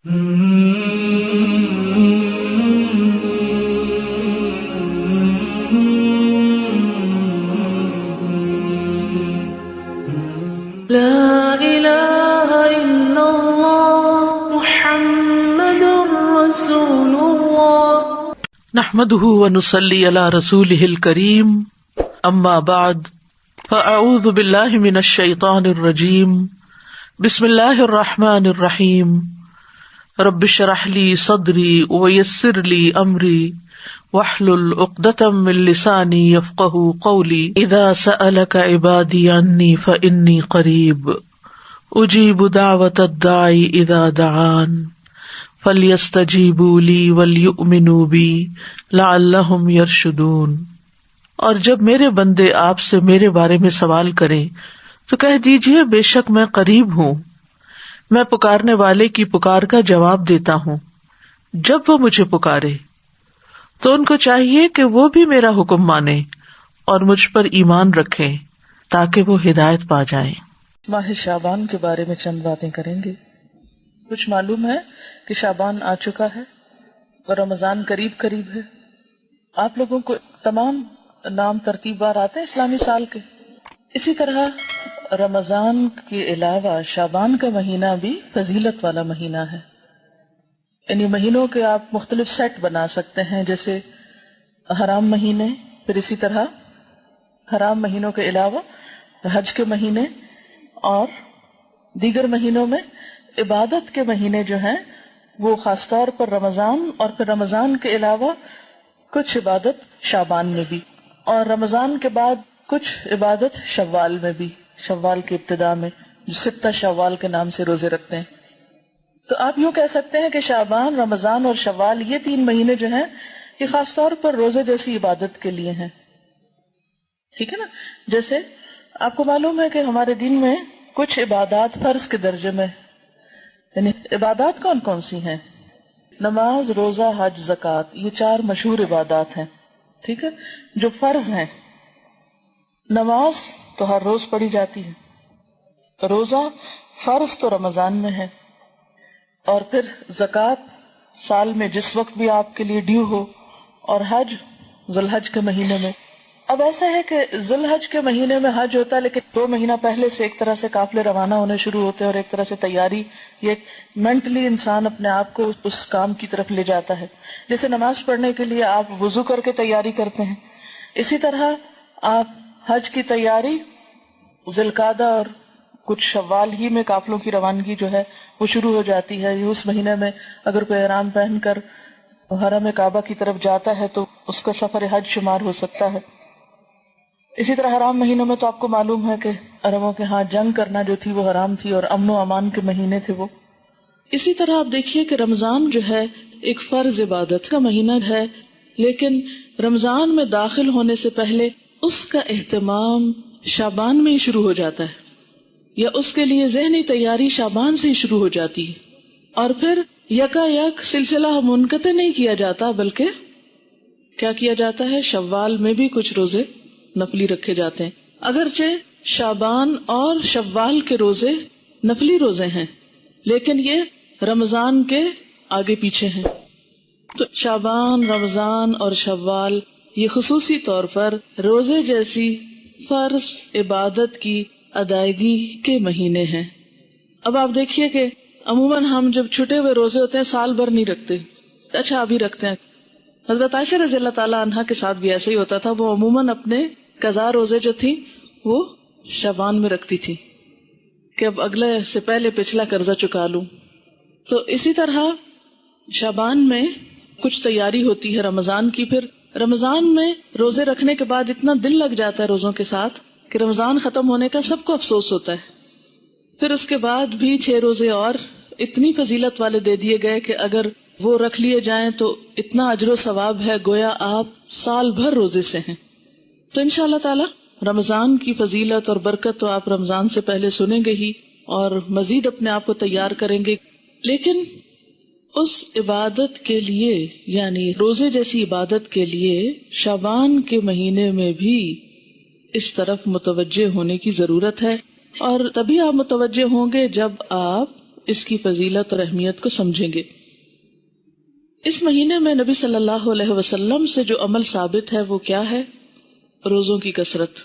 لا إله إلا الله محمد رسول الله نحمده ونصلي على رسوله الكريم اما بعد فاعوذ بالله من الشيطان الرجيم بسم الله الرحمن الرحيم رب اشرح لي صدري ويسر لي امري واحلل عقدة من لساني يفقهوا قولي اذا سألك عبادي عني فاني قريب اجيب دعوة الداعي اذا دعان فَلْيَسْتَجِيبُوا لِي وَلْيُؤْمِنُوا بِي لَعَلَّهُمْ يَرْشُدُونَ۔ اور جب میرے بندے آپ سے میرے بارے میں سوال کریں تو کہہ دیجئے بے شک میں قریب ہوں، میں پکارنے والے کی پکار کا جواب دیتا ہوں۔ جب وہ مجھے پکارے تو ان کو چاہیے کہ وہ بھی میرا حکم مانیں اور مجھ پر ایمان رکھیں تاکہ وہ ہدایت پا جائیں۔ ماہ شعبان کے بارے میں چند باتیں کریں گے۔ کچھ معلوم ہے کہ شعبان آ چکا ہے اور رمضان قریب قریب ہے۔ آپ لوگوں کو تمام نام ترتیب وار آتے ہیں اسلامی سال کے۔ اسی طرح رمضان کے علاوہ شعبان کا مہینہ بھی فضیلت والا مہینہ ہے، یعنی مہینوں کے آپ مختلف سیٹ بنا سکتے ہیں، جیسے حرام مہینے، پھر اسی طرح حرام مہینوں کے علاوہ حج کے مہینے اور دیگر مہینوں میں عبادت کے مہینے جو ہیں وہ خاص طور پر رمضان، اور پھر رمضان کے علاوہ کچھ عبادت شعبان میں بھی، اور رمضان کے بعد کچھ عبادت شوال میں بھی، شوال کی ابتدا میں جو 6 شوال کے نام سے روزے رکھتے ہیں۔ تو آپ یوں کہہ سکتے ہیں کہ شعبان، رمضان اور شوال یہ 3 مہینے جو ہیں یہ خاص طور پر روزے جیسی عبادت کے لیے ہیں، ٹھیک ہے نا؟ جیسے آپ کو معلوم ہے کہ ہمارے دین میں کچھ عبادات فرض کے درجے میں، یعنی عبادات کون کون سی ہیں؟ نماز، روزہ، حج، زکوٰۃ، یہ 4 مشہور عبادات ہیں، ٹھیک ہے، جو فرض ہیں۔ نماز تو ہر روز پڑھی جاتی ہے، روزہ فرض تو رمضان میں ہے، اور پھر زکوٰۃ سال میں جس وقت بھی آپ کے لیے ڈیو ہو، اور حج ذوالحج کے مہینے میں۔ اب ایسا ہے کہ ذوالحج کے مہینے میں حج ہوتا ہے، لیکن 2 مہینہ پہلے سے ایک طرح سے قافلے روانہ ہونے شروع ہوتے ہیں، اور ایک طرح سے تیاری، یہ مینٹلی انسان اپنے آپ کو اس کام کی طرف لے جاتا ہے۔ جیسے نماز پڑھنے کے لیے آپ وضو کر کے تیاری کرتے ہیں، اسی طرح آپ حج کی تیاری ذی القعدہ اور کچھ شوال ہی میں قافلوں کی روانگی جو ہے وہ شروع ہو جاتی ہے۔ اس مہینے میں اگر کوئی احرام پہن کر حرم کعبہ کی طرف جاتا ہے تو اس کا سفر حج شمار ہو سکتا ہے۔ اسی طرح حرام مہینوں میں تو آپ کو معلوم ہے کہ عربوں کے ہاں جنگ کرنا جو تھی وہ حرام تھی، اور امن و امان کے مہینے تھے وہ۔ اسی طرح آپ دیکھیے کہ رمضان جو ہے ایک فرض عبادت کا مہینہ ہے، لیکن رمضان میں داخل ہونے سے پہلے اس کا اہتمام شعبان میں ہی شروع ہو جاتا ہے، یا اس کے لیے ذہنی تیاری شعبان سے ہی شروع ہو جاتی ہے، اور پھر یکا یک سلسلہ منقطع نہیں کیا جاتا، بلکہ کیا کیا جاتا ہے، شوال میں بھی کچھ روزے نفلی رکھے جاتے ہیں۔ اگرچہ شعبان اور شوال کے روزے نفلی روزے ہیں، لیکن یہ رمضان کے آگے پیچھے ہیں۔ تو شعبان، رمضان اور شوال یہ خصوصی طور پر روزے جیسی فرض عبادت کی ادائیگی کے مہینے ہیں۔ اب آپ دیکھیے کہ عموماً ہم جب چھٹے ہوئے روزے ہوتے ہیں سال بھر نہیں رکھتے، اچھا ابھی رکھتے ہیں۔ حضرت عائشہ رضی اللہ تعالیٰ عنہا کے ساتھ بھی ایسا ہی ہوتا تھا، وہ عموماً اپنے قضا روزے جو تھی وہ شعبان میں رکھتی تھی کہ اب اگلے سے پہلے پچھلا قرضہ چکا لوں۔ تو اسی طرح شعبان میں کچھ تیاری ہوتی ہے رمضان کی، پھر رمضان میں روزے رکھنے کے بعد اتنا دل لگ جاتا ہے روزوں کے ساتھ کہ رمضان ختم ہونے کا سب کو افسوس ہوتا ہے۔ پھر اس کے بعد بھی 6 روزے اور اتنی فضیلت والے دے دیے گئے کہ اگر وہ رکھ لیے جائیں تو اتنا اجر و ثواب ہے گویا آپ سال بھر روزے سے ہیں۔ تو انشاءاللہ تعالی رمضان کی فضیلت اور برکت تو آپ رمضان سے پہلے سنیں گے ہی، اور مزید اپنے آپ کو تیار کریں گے، لیکن اس عبادت کے لیے، یعنی روزے جیسی عبادت کے لیے شعبان کے مہینے میں بھی اس طرف متوجہ ہونے کی ضرورت ہے، اور تبھی آپ متوجہ ہوں گے جب آپ اس کی فضیلت اور اہمیت کو سمجھیں گے۔ اس مہینے میں نبی صلی اللہ علیہ وسلم سے جو عمل ثابت ہے وہ کیا ہے؟ روزوں کی کثرت۔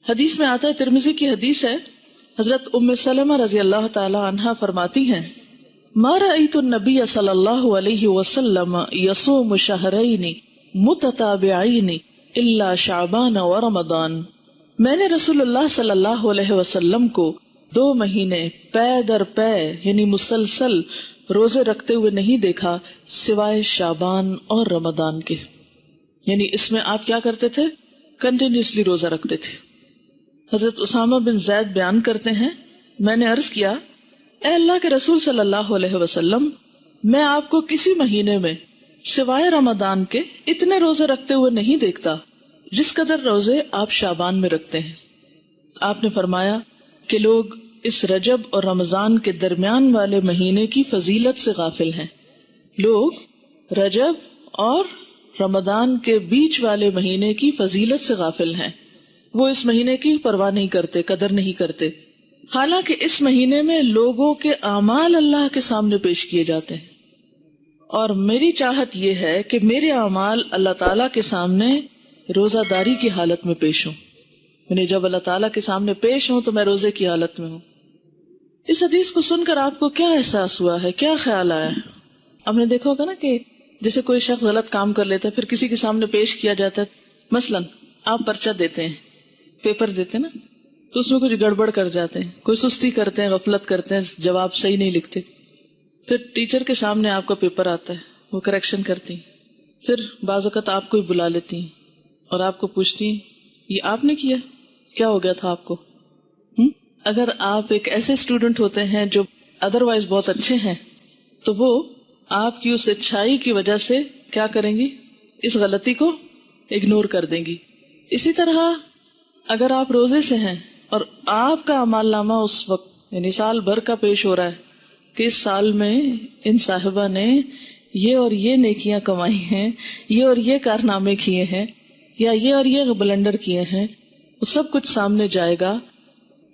حدیث میں آتا ہے، ترمذی کی حدیث ہے، حضرت ام سلمہ رضی اللہ تعالی عنہا فرماتی ہیں، ما رأیت النبی صلی اللہ علیہ وسلم یصوم شہرین متتابعین الا شعبان و رمضان۔ میں نے رسول اللہ صلی اللہ علیہ وسلم کو 2 مہینے پے در پے یعنی مسلسل روزے رکھتے ہوئے نہیں دیکھا سوائے شعبان اور رمضان کے۔ یعنی اس میں آپ کیا کرتے تھے؟ کنٹینیوسلی روزہ رکھتے تھے۔ حضرت اسامہ بن زید بیان کرتے ہیں، میں نے عرض کیا، اے اللہ کے رسول صلی اللہ علیہ وسلم، میں آپ کو کسی مہینے میں سوائے رمضان کے اتنے روزے رکھتے ہوئے نہیں دیکھتا جس قدر روزے آپ شعبان میں رکھتے ہیں۔ آپ نے فرمایا کہ لوگ اس رجب اور رمضان کے درمیان والے مہینے کی فضیلت سے غافل ہیں۔ لوگ رجب اور رمضان کے بیچ والے مہینے کی فضیلت سے غافل ہیں، وہ اس مہینے کی پرواہ نہیں کرتے، قدر نہیں کرتے، حالانکہ اس مہینے میں لوگوں کے اعمال اللہ کے سامنے پیش کیے جاتے ہیں، اور میری چاہت یہ ہے کہ میرے اعمال اللہ تعالیٰ کے سامنے روزہ داری کی حالت میں پیش ہوں، یعنی جب اللہ تعالیٰ کے سامنے پیش ہوں تو میں روزے کی حالت میں ہوں۔ اس حدیث کو سن کر آپ کو کیا احساس ہوا ہے، کیا خیال آیا ہے؟ آپ نے دیکھا ہوگا نا کہ جیسے کوئی شخص غلط کام کر لیتا ہے، پھر کسی کے سامنے پیش کیا جاتا ہے، مثلاً آپ پرچہ دیتے ہیں، پیپر دیتے نا، تو اس میں کچھ گڑبڑ کر جاتے ہیں، کوئی سستی کرتے ہیں، غفلت کرتے ہیں، جواب صحیح نہیں لکھتے، پھر ٹیچر کے سامنے آپ کا پیپر آتا ہے، وہ کریکشن کرتی ہیں، پھر بعض اوقات آپ کو ہی بلا لیتی ہیں اور آپ کو پوچھتی ہیں یہ آپ نے کیا، کیا ہو گیا تھا آپ کو؟ اگر آپ ایک ایسے اسٹوڈنٹ ہوتے ہیں جو ادروائز بہت اچھے ہیں تو وہ آپ کی اس اچھائی کی وجہ سے کیا کریں گی؟ اس غلطی کو اگنور کر دیں گی۔ اسی طرح اگر آپ روزے سے ہیں اور آپ کا اعمال نامہ اس وقت یعنی سال بھر کا پیش ہو رہا ہے کہ اس سال میں ان صاحبہ نے یہ اور یہ نیکیاں کمائی ہیں، یہ اور یہ کارنامے کیے ہیں، یا یہ اور یہ بلنڈر کیے ہیں، وہ سب کچھ سامنے جائے گا۔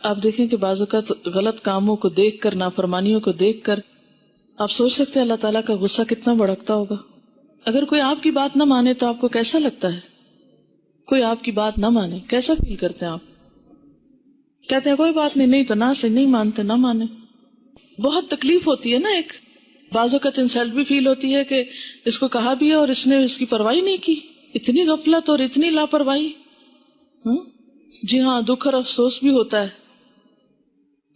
آپ دیکھیں کہ بعض اوقات غلط کاموں کو دیکھ کر، نافرمانیوں کو دیکھ کر آپ سوچ سکتے ہیں اللہ تعالیٰ کا غصہ کتنا بھڑکتا ہوگا۔ اگر کوئی آپ کی بات نہ مانے تو آپ کو کیسا لگتا ہے؟ کوئی آپ کی بات نہ مانے کیسا فیل کرتے ہیں آپ؟ کہتے ہیں کوئی بات نہیں، نہیں تو نہ سے نہیں مانتے، نہ مانے۔ بہت تکلیف ہوتی ہے نا، ایک بعض اوقات انسلٹ بھی فیل ہوتی ہے کہ اس کو کہا بھی ہے اور اس نے اس کی پرواہی نہیں کی، اتنی غفلت اور اتنی لاپرواہی۔ جی ہاں، دکھ اور افسوس بھی ہوتا ہے۔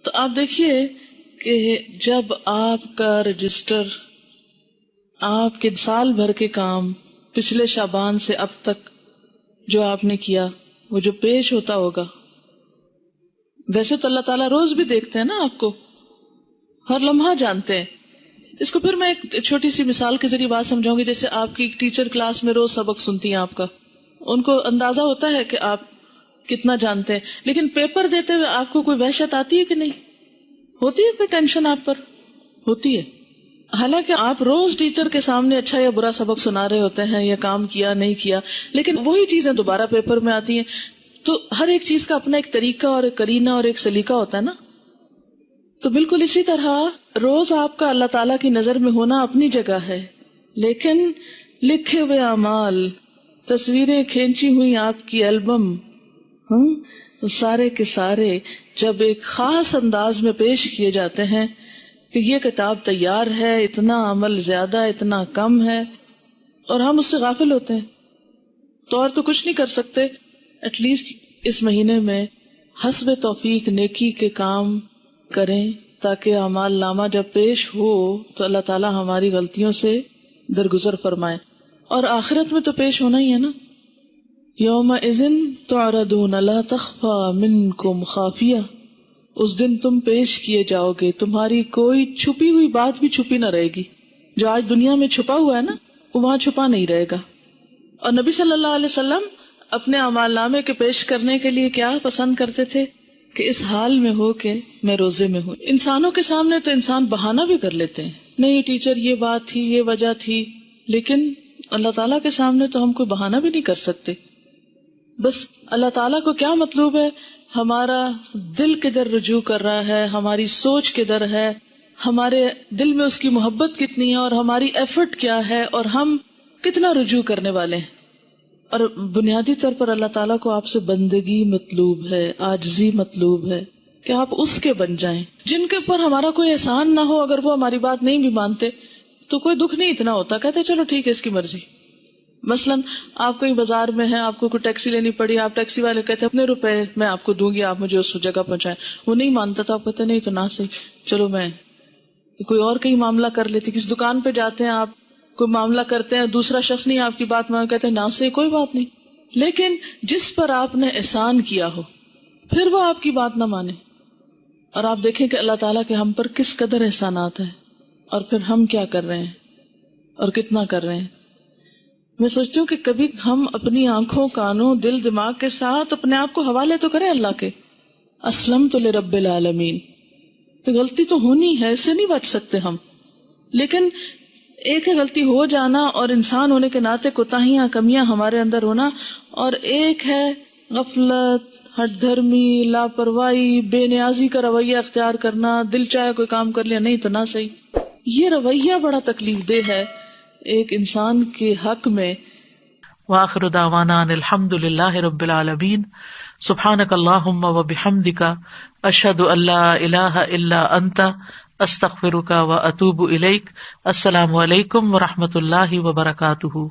تو آپ دیکھیے کہ جب آپ کا رجسٹر، آپ کے سال بھر کے کام پچھلے شعبان سے اب تک جو آپ نے کیا وہ جو پیش ہوتا ہوگا، ویسے تو اللہ تعالیٰ روز بھی دیکھتے ہیں نا، آپ کو ہر لمحہ جانتے ہیں۔ اس کو پھر میں ایک چھوٹی سی مثال کے ذریعے بات سمجھاؤں گی۔ جیسے آپ کی ٹیچر کلاس میں روز سبق سنتی ہیں آپ کا، ان کو اندازہ ہوتا ہے کہ آپ کتنا جانتے ہیں، لیکن پیپر دیتے ہوئے آپ کو کوئی وحشت آتی ہے کہ نہیں ہوتی ہے؟ کوئی ٹینشن آپ پر ہوتی ہے؟ حالانکہ آپ روز ٹیچر کے سامنے اچھا یا برا سبق سنا رہے ہوتے ہیں، یا کام کیا نہیں کیا، لیکن وہی چیزیں دوبارہ پیپر میں آتی ہیں۔ تو ہر ایک چیز کا اپنا ایک طریقہ اور ایک قرینہ اور ایک سلیقہ ہوتا ہے نا۔ تو بالکل اسی طرح روز آپ کا اللہ تعالیٰ کی نظر میں ہونا اپنی جگہ ہے، لیکن لکھے ہوئے اعمال، تصویریں کھینچی ہوئی آپ کی البم، سارے کے سارے جب ایک خاص انداز میں پیش کیے جاتے ہیں کہ یہ کتاب تیار ہے، اتنا عمل زیادہ، اتنا کم ہے، اور ہم اس سے غافل ہوتے ہیں تو اور تو کچھ نہیں کر سکتے۔ ایٹ لیسٹ اس مہینے میں حسب توفیق نیکی کے کام کریں تاکہ اعمال نامہ جب پیش ہو تو اللہ تعالیٰ ہماری غلطیوں سے درگزر فرمائے۔ اور آخرت میں تو پیش ہونا ہی ہے نا، یومئذ تعرضون لا تخفی منکم خافیہ، اس دن تم پیش کیے جاؤ گے، تمہاری کوئی چھپی ہوئی بات بھی چھپی نہ رہے گی۔ جو آج دنیا میں چھپا ہوا ہے نا، وہ وہاں چھپا نہیں رہے گا۔ اور نبی صلی اللہ علیہ وسلم اپنے اعمال نامے کے پیش کرنے کے لیے کیا پسند کرتے تھے کہ اس حال میں ہو کہ میں روزے میں ہوں۔ انسانوں کے سامنے تو انسان بہانہ بھی کر لیتے ہیں، نہیں ٹیچر یہ بات تھی، یہ وجہ تھی، لیکن اللہ تعالیٰ کے سامنے تو ہم کوئی بہانہ بھی نہیں کر سکتے۔ بس اللہ تعالیٰ کو کیا مطلوب ہے؟ ہمارا دل کدھر رجوع کر رہا ہے، ہماری سوچ کدھر ہے، ہمارے دل میں اس کی محبت کتنی ہے اور ہماری ایفرٹ کیا ہے اور ہم کتنا رجوع کرنے والے ہیں. اور بنیادی طور پر اللہ تعالیٰ کو آپ سے بندگی مطلوب ہے، عاجزی مطلوب ہے کہ آپ اس کے بن جائیں. جن کے اوپر ہمارا کوئی احسان نہ ہو، اگر وہ ہماری بات نہیں بھی مانتے تو کوئی دکھ نہیں اتنا ہوتا، کہتے چلو ٹھیک ہے اس کی مرضی. مثلاً آپ کہیں بازار میں ہیں، آپ کو کوئی ٹیکسی لینی پڑی، آپ ٹیکسی والے کہتے اپنے روپے میں آپ کو دوں گی، آپ مجھے اس جگہ پہنچائیں. وہ نہیں مانتا تو آپ کہتے نہیں تو نہ صحیح، چلو میں کوئی اور کہیں معاملہ کر لیتی. کسی دکان پہ جاتے ہیں، آپ کوئی معاملہ کرتے ہیں، دوسرا شخص نہیں آپ کی بات مان، کہتے ہیں نہ صحیح، کوئی بات نہیں. لیکن جس پر آپ نے احسان کیا ہو پھر وہ آپ کی بات نہ مانے، اور آپ دیکھیں کہ اللہ تعالیٰ کے ہم پر کس قدر احسانات ہیں اور پھر ہم کیا کر رہے ہیں اور کتنا کر رہے ہیں. میں سوچتی ہوں کہ کبھی ہم اپنی آنکھوں، کانوں، دل، دماغ کے ساتھ اپنے آپ کو حوالے تو کریں اللہ کے. اسلمت لرب العالمین. غلطی تو ہونی ہے، اس سے نہیں بچ سکتے ہم. لیکن ایک ہے غلطی ہو جانا اور انسان ہونے کے ناطے کوتاہیاں، کمیاں ہمارے اندر ہونا، اور ایک ہے غفلت، ہٹ دھرمی، لاپرواہی، بے نیازی کا رویہ اختیار کرنا، دل چاہے کوئی کام کر لیا نہیں تو نہ صحیح. یہ رویہ بڑا تکلیف دہ ہے ایک انسان کے حق میں. وآخر دعوانا ان الحمد للہ رب العالمین. سبحانک اللہم وبحمدک، اشہد ان لا الہ الا انت، استغفرک واتوب الیک. السلام علیکم ورحمۃ اللہ وبرکاتہ.